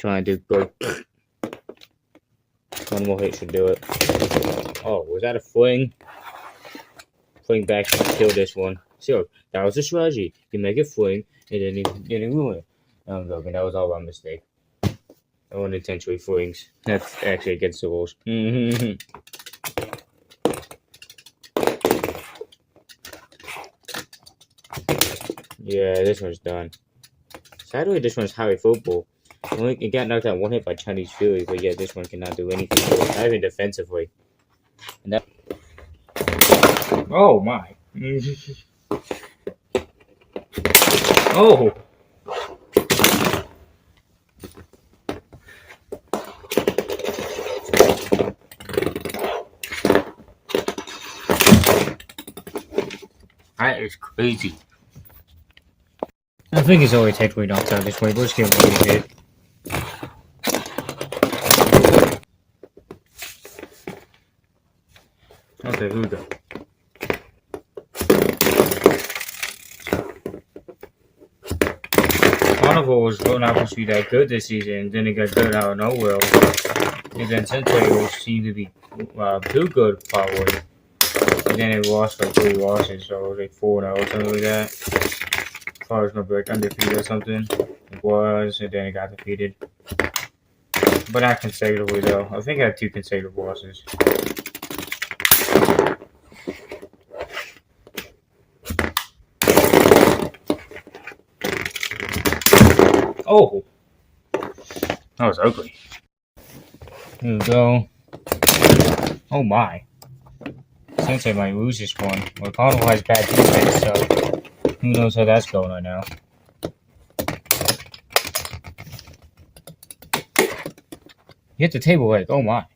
Trying to go. One more hit should do it. Oh, was that a fling? Fling back to kill this one. So, that was a strategy. You make it fling, and then you ruin it. I'm joking, that was all my mistake. I want intentionally flings. That's actually against the rules. Yeah, this one's done. Sadly, this one's highway football. It got knocked out one hit by Chinese Fury, but yeah, this one cannot do anything. Not even defensively. And that. Oh my. Oh. That is crazy. I think it's only technically knocked out this way, but let's get what we did. Okay, here we go. Carnival was not supposed to be that good this season, then it got good out of nowhere. And then Sensei seemed to be too good, probably. And then it lost like 3 losses, so it was like 4-0 or something like that. I thought it was gonna be like undefeated or something. It was, and then it got defeated. But not consecutively though. I think I had 2 consecutive losses. Oh! That was ugly. Here we go. Oh my. Sensei might lose this one. Well, Carnival has bad defense, so who knows how that's going right now. Hit the table leg. Oh my.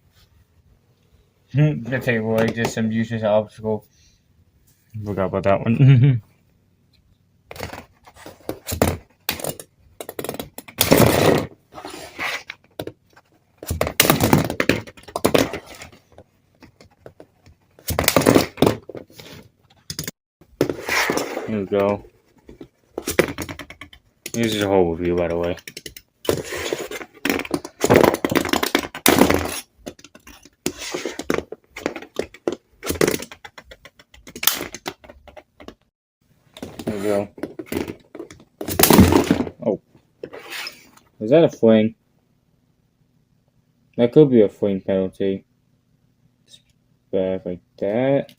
The table leg, just some useless obstacle. Forgot about that one. Here we go. This is a whole review, by the way. Here we go. Oh. Is that a fling? That could be a fling penalty. Back like that.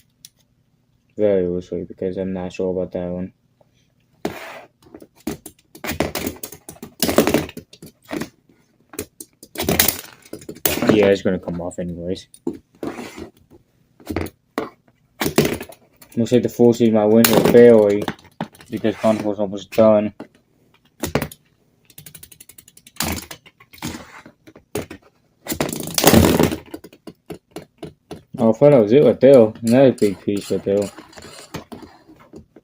Very loosely, because I'm not sure about that one. Yeah, it's gonna come off anyways. Looks like the full seed might win here barely, because Carnival's almost done. Oh, I thought that was it right there. Another big piece right there.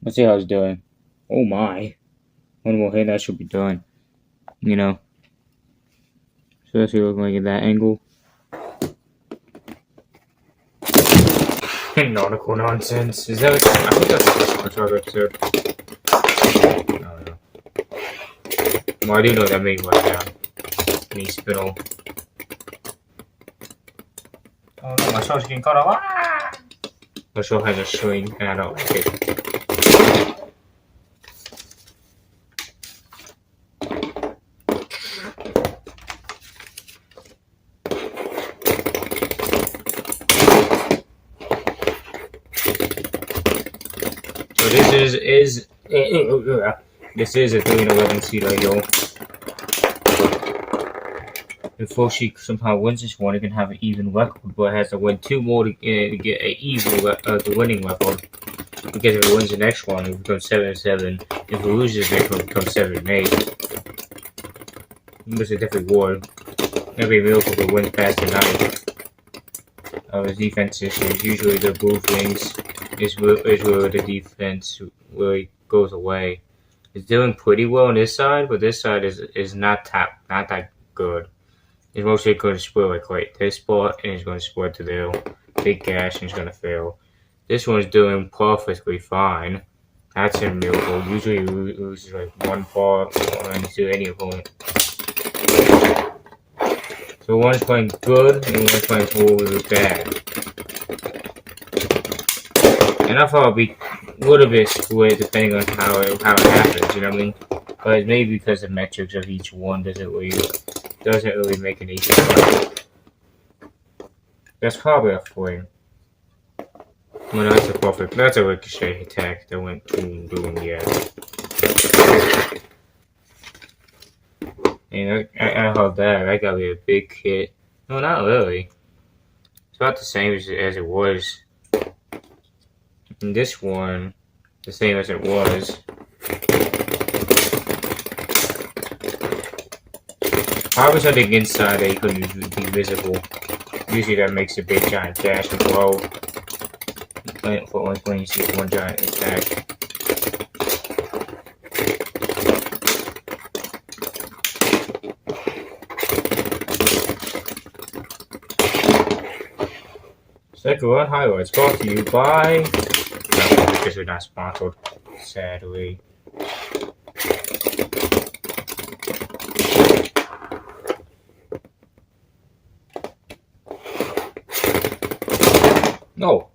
Let's see how it's doing. Oh my. One more hit, that should be done. You know. Especially looking like at that angle. Nautical nonsense. Is that I think that's the first one I episode. I don't know. Well, I do know that made right now. Me spittle. Oh no, my show's getting caught up. Ah! The show has a swing, and I don't like it. So this is a 3-11 seed right here. If Frosheik somehow wins this one, it can have an even record, but it has to win 2 more to get an even the winning record. Because if it wins the next one, it becomes 7-7. If it loses, it becomes 7-8. This is definitely war. Every miracle if it wins past the 9. His defense issues. Usually the blue things is where the defense really goes away. It's doing pretty well on this side, but this side is not that good. It's mostly going to spread like right this spot, and it's going to spread to the big gash, and it's going to fail. This one's doing perfectly fine. That's a miracle. Usually it loses like 1 part to any opponent. So one's playing good and one's playing horribly bad. And I thought it'd be a little bit split depending on how it happens, you know what I mean? But maybe because the metrics of each one doesn't really make an easy fight. That's probably a fling. Well, that's a perfect. That's a ricochet attack that went boom, boom, yeah. And I held that. That got me a big hit. No, not really. It's about the same as it was. And this one, the same as it was. Probably something inside that you couldn't be visible. Usually that makes a big giant dash and blow. When you see one giant attack. Second one highlights brought to you by. No, because we're not sponsored, sadly. No.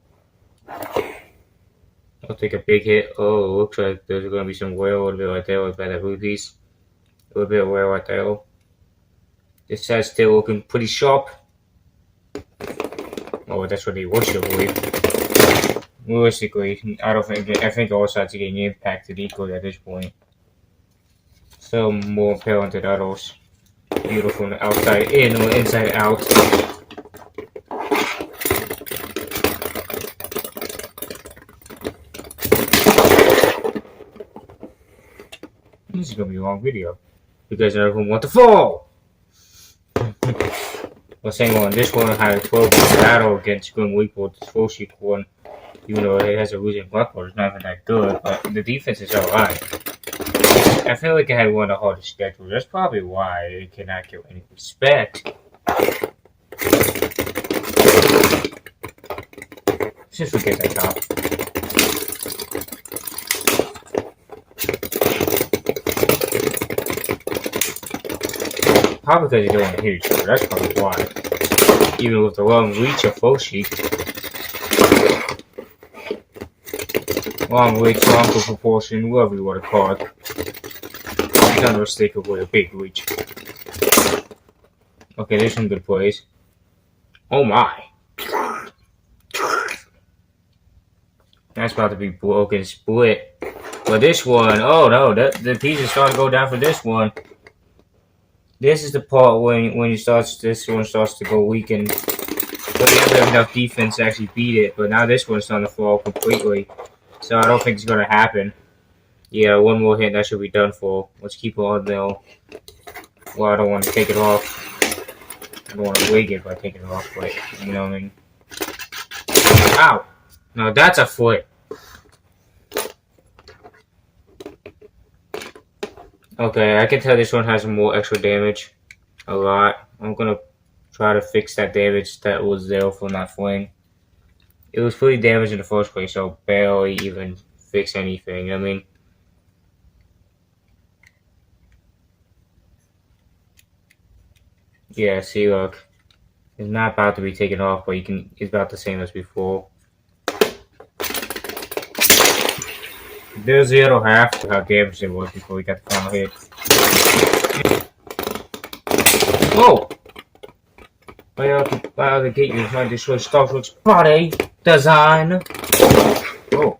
I'll take a big hit. Oh, looks like there's gonna be some whale a little bit right there with that blue piece. A little bit of whale right there. This side's still looking pretty sharp. Oh, that's what he wants to believe. Realistically, I think all sides are getting impacted equally at this point. Some more apparent than others. Beautiful from the outside in or inside out. This is gonna be a long video because everyone wants to fall. The same one. This one had a 12 battle against Reupload, the Frosheik one. Even though it has a losing record, it's not even that good, but the defense is alright. I feel like it had one of the hardest schedules. That's probably why it cannot get any respect. Let's just forget that top. Probably because you don't want to hit each other. That's probably why. Even with the long reach of Frosheik. Long reach, long proportion, whatever you want to call it. It's unmistakable with a big reach. Okay, there's some good plays. Oh my. That's about to be broken split. But this one, oh no, the pieces start to go down for this one. This is the part when this one starts to go weak and but you have enough defense to actually beat it. But now this one's starting to fall completely. So I don't think it's gonna happen. Yeah, one more hit, that should be done for. Let's keep it on though. Well, I don't want to take it off. I don't want to wig it by taking it off, but you know what I mean. Ow! No, that's a foot. Okay, I can tell this one has more extra damage. A lot. I'm gonna try to fix that damage that was there from that fling. It was pretty damaged in the first place, so barely even fix anything, I mean. Yeah, see, look. It's not about to be taken off, but it's about the same as before. There's the other half of how damaged it was before we got the final hit. Whoa! Right out the gate, you're trying to destroy Starstruck's body design. Oh.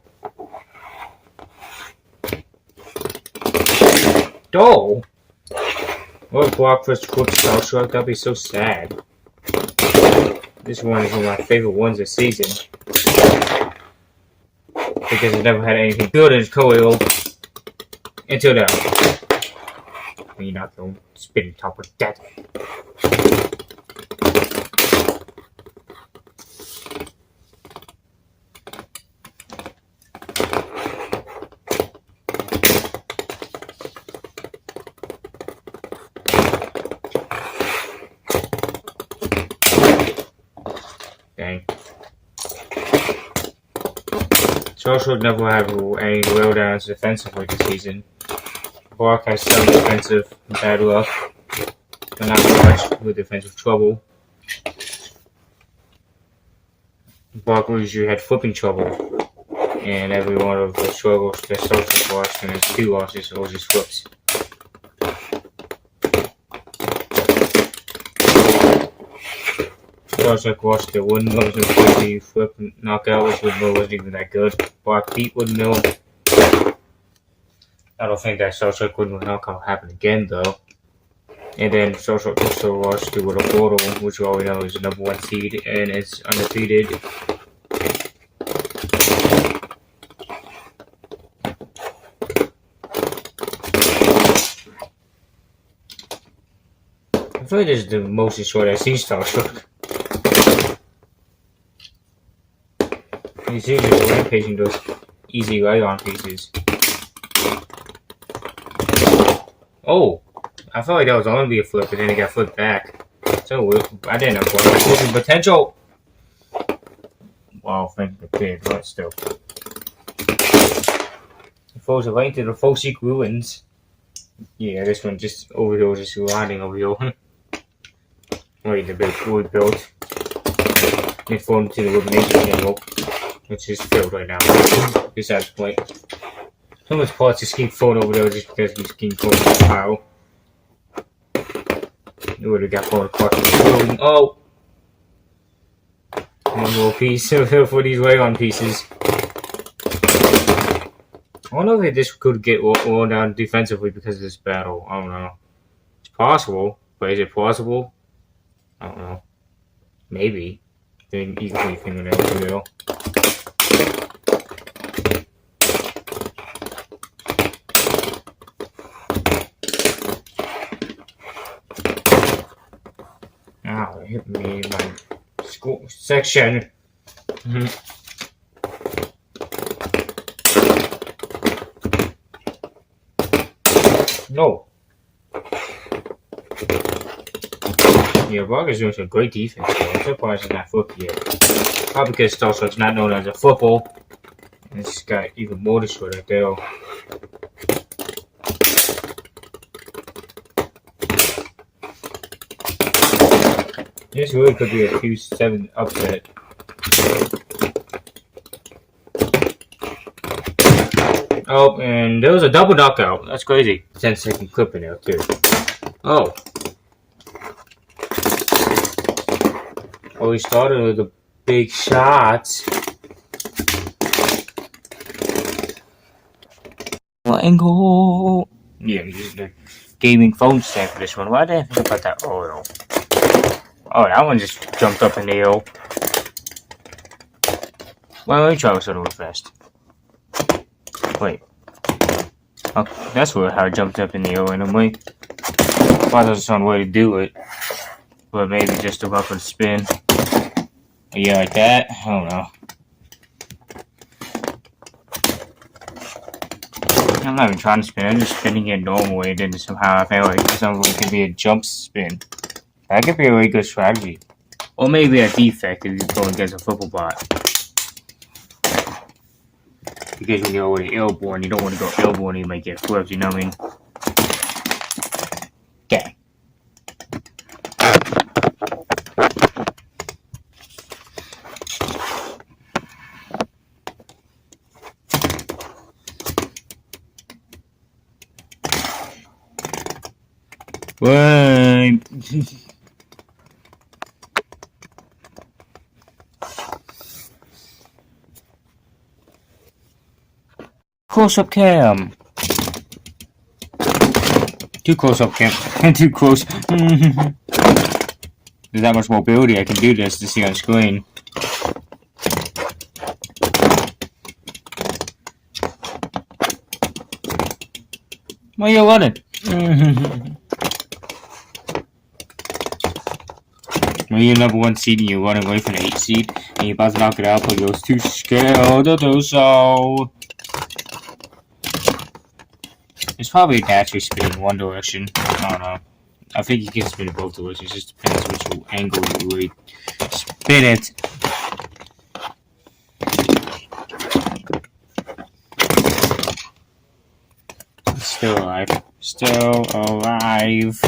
Oh! What block first flip Starstruck? That'd be so sad. This one is one of my favorite ones this season. Because it never had anything good in its coil until now. You're not the spinning top of death. Dang. Starstruck never have any real downs defensively this season. Block has some defensive bad luck. but not much with defensive trouble. Barkley's you had flipping trouble, and every one of the struggles that Starstruck lost, and his 2 losses, or just flips. Starstruck lost the windmill and the flip knockout, which windmill wasn't even that good. Black Pete windmill. I don't think that Starstruck windmill knockout happened again though. And then Starstruck also lost to Little Portal, which we all know is the #1 seed and it's undefeated. I feel like this is the most short I've seen Starstruck. He's usually rampaging those easy right-on pieces. Oh! I felt like that was only be a flip, but then it got flipped back. So I didn't have flipping potential. Wow, thank the kid, but still. It falls right into the Frosheik ruins. Yeah, this one just Overhaul, just riding Overhaul. Wait, the big wood built. It formed to the elimination table, which is filled right now. Besides the point. Some of his parts just keep falling over there just because he's keep falling in the pile. You would have got falling across the room. Oh! One more piece for these way-on pieces. I don't know if this could get worn down defensively because of this battle. I don't know. It's possible, but is it possible? I don't know. Maybe. Then you can put your finger in the middle. Ow, it hit me in my school section. No. Yeah, Barker's doing some great defense though. I'm surprised he's not flipped yet. Probably because Starstruck's not known as a football. And this got even more destroyed right there. This really could be a Q7 upset. Oh, and there was a double knockout. That's crazy. 10-second clip in there, too. Oh. Oh, he started with a big shot. Angle. Yeah, I'm using the gaming phone stand for this one. Why did I think about that? Oh, no. Oh, that one just jumped up in the air. Well, let me try this a little fast. Wait. Oh, that's how it jumped up in the air anyway. I thought there was some way to do it. But maybe just to up and spin. Yeah, like that? I don't know. I'm not even trying to spin, I'm just spinning it normal way, and then somehow I feel like something could be a jump spin. That could be a really good strategy. Or maybe a defect if you're going against a football bot. Because when you're already airborne, you don't want to go airborne, you might get flipped, you know what I mean? Okay. Wait. Close-up cam. Too close-up cam. Too close. There's that much mobility I can do this to see on screen. Why are you running? When you're #1 seed and you're running away from the 8 seed and you're about to knock it out, but you're too scared to do so. It's probably naturally spin in one direction. I don't know. I think you can spin in both directions. It just depends which angle you really spin it. Still alive. Still alive.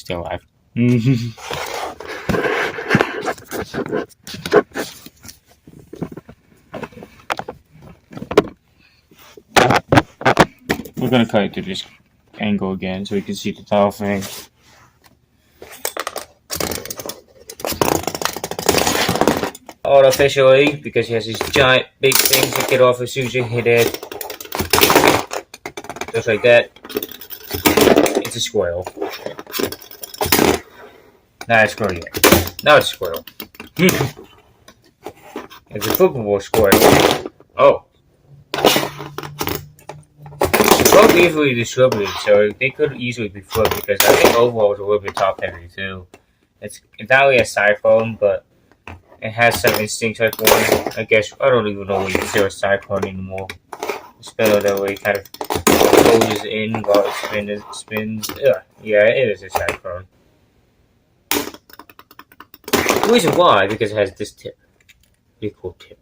Still alive. We're gonna cut it to this angle again so we can see the tall thing. Artificially, because he has these giant big things that get off as soon as you hit it. Just like that. It's a squirrel. Nah, it's squirrel yet. Now it's a squirrel. It's a flippable squirrel. Oh. It's both easily distributed, so they could easily be flipped because I think Overhaul is a little bit top heavy too. It's not really a cyclone, but it has some instincts like one. I guess I don't even know what you consider a cyclone anymore. The spell that way kind of closes in while it spins. Ugh. Yeah, it is a cyclone. The reason why, because it has this tip. Pretty cool tip.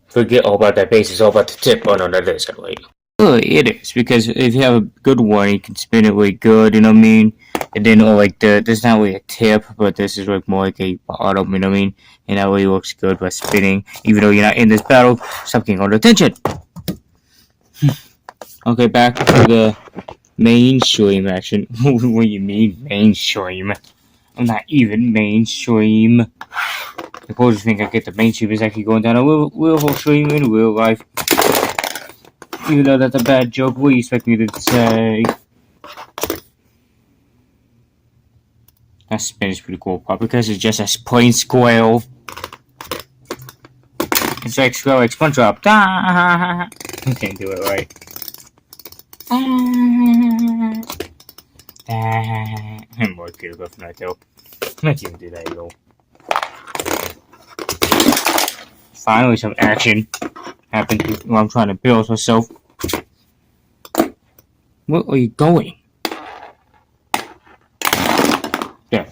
Forget all about that base, it's all about the tip. Oh no, that is anyway. Oh, it is, because if you have a good one, you can spin it really good, you know what I mean? And then, there's not really a tip, but this is like more like a bottom, you know what I mean? And that way it looks good by spinning. Even though you're not in this battle, stop getting all the attention! Okay, back to the mainstream action. What do you mean, mainstream? I'm not even mainstream. The closest thing I get to mainstream is actually going down a real whole stream in real life. Even though that's a bad joke, what do you expect me to say? That spin is pretty cool, probably because it's just a plain squirrel. It's like squirrel like SpongeBob. I can't do it right. I'm more cute about that though. I can't do that though. Finally, some action happened while I'm trying to build myself. Where are you going? There.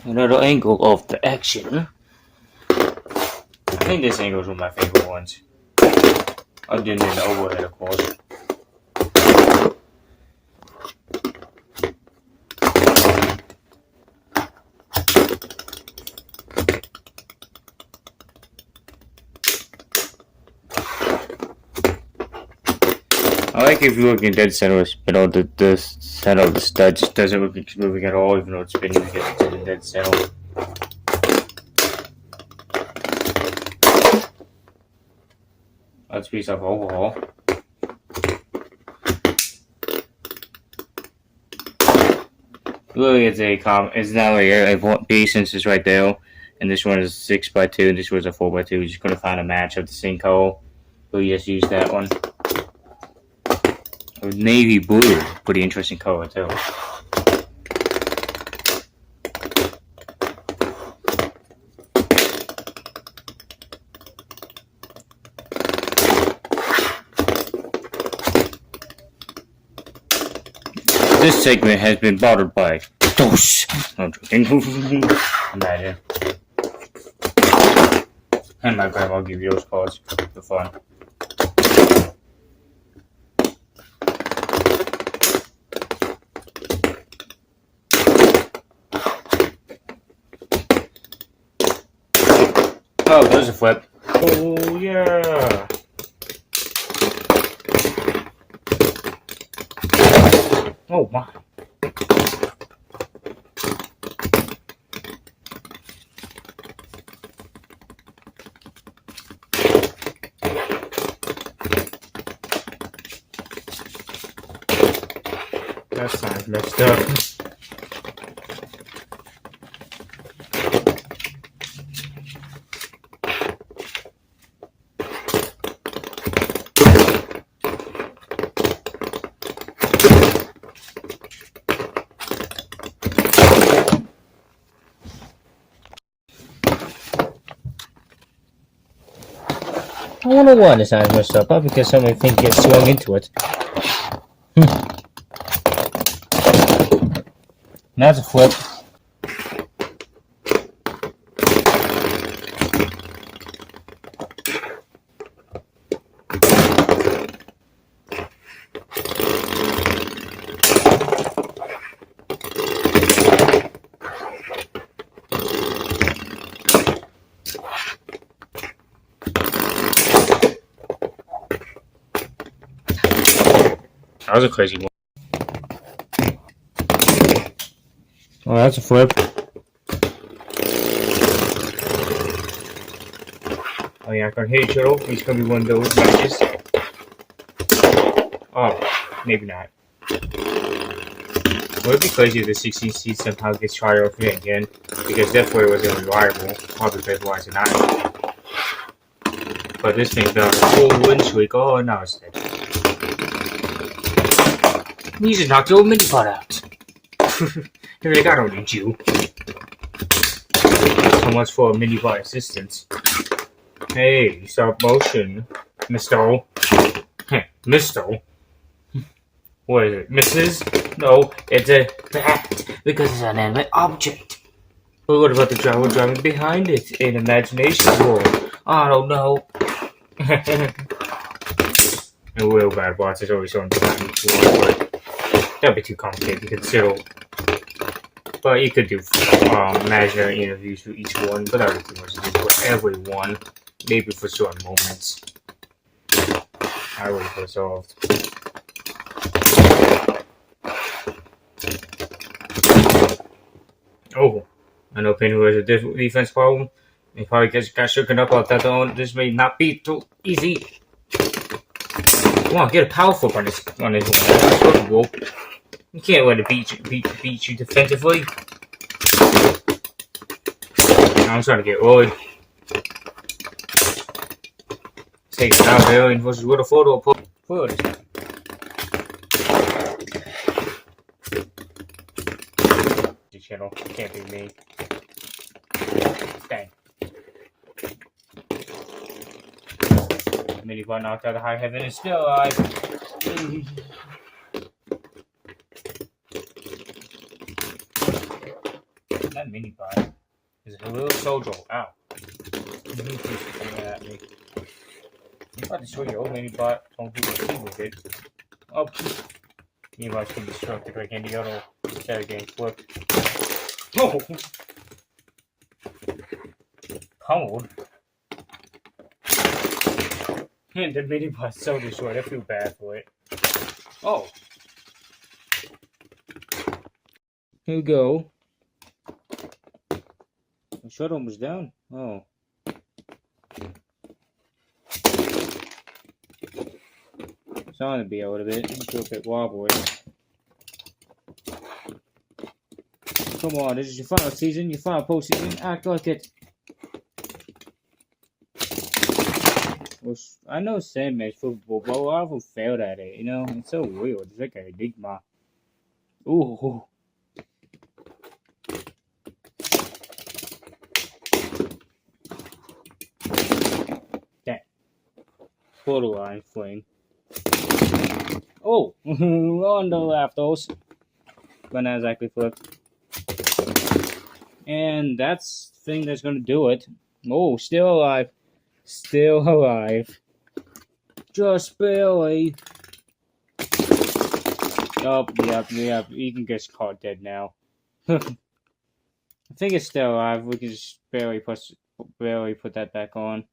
Another angle of the action. I think this angle is one of my favorite ones. Other than the overhead, of course. I like if you look in dead center, but all the center of the stud just doesn't look like it's moving at all, even though it's spinning because it's in the dead center. Let's piece off Overhaul. Really, it's not like a piece since it's right there, and this one is 6x2, and this one's a 4x2. We're just gonna find a match of the same color. We just use that one. Navy blue, pretty interesting color too. This segment has been bothered by DOS. No, I'm joking. Imagine. And my grandma will give you those cards for fun. Oh, there's a flip. Oh, yeah. Oh, my. That sounds messed up. I wonder why this sign's messed up. Probably because so many things get swung into it. Now it's a flip. That was a crazy one. Oh, that's a flip. Oh yeah, I can hit each other. He's gonna be one of those matches. Oh, maybe not. Would it be crazy if the 16 seed somehow gets tried off here again? Because definitely wasn't reliable. Probably best-wise than I. But this thing's been on a full win streak. Oh, now it's dead. You just knocked the old mini pot out. You're like, I don't need you. So much for a mini pot assistance. Hey, stop motion, Mister. Mister. What is it, Mrs.? No, it's a bat, because it's an animate object. But what about the driver driving behind it in imagination world? I don't know. A real bad bots is always on behind each one, but that'd be too complicated to consider. But you could do imaginary interviews for each one, but that would be too much to do for everyone. Maybe for certain moments. I would have resolved. Oh, I know Pinwheel has a defense problem. He probably got shooken up out that on. This may not be too easy. Come on, get a power flip on this one. That's workable. You can't let it beat you defensively. I'm trying to get wood. Take it out there and versus with a photo put. The channel can't be me. Dang. Mini bot knocked out of high heaven is still alive. That mini bot is a little soldier. Ow. At me. I'm about to show you old mini bot. Don't do what he with it. Oh. Mini bot's getting destructive like any other set getting flipped. Oh! Pummeled. And the mini bot's so destroyed. I feel bad for it. Oh. Here we go. The shuttle was down. Oh. It's on to be a little bit. It's a little bit wobbly. Come on, this is your final season, your final postseason. Act like it. Well, I know Sandman is football, but a lot of them failed at it, you know? It's so weird. It's like an enigma. Ooh. Dang. Photo line fling. Oh! On the left, those. But not exactly flipped. And that's the thing that's gonna do it. Oh, still alive. Still alive. Just barely. Oh, yep. You can get caught dead now. I think it's still alive. We can just barely put that back on.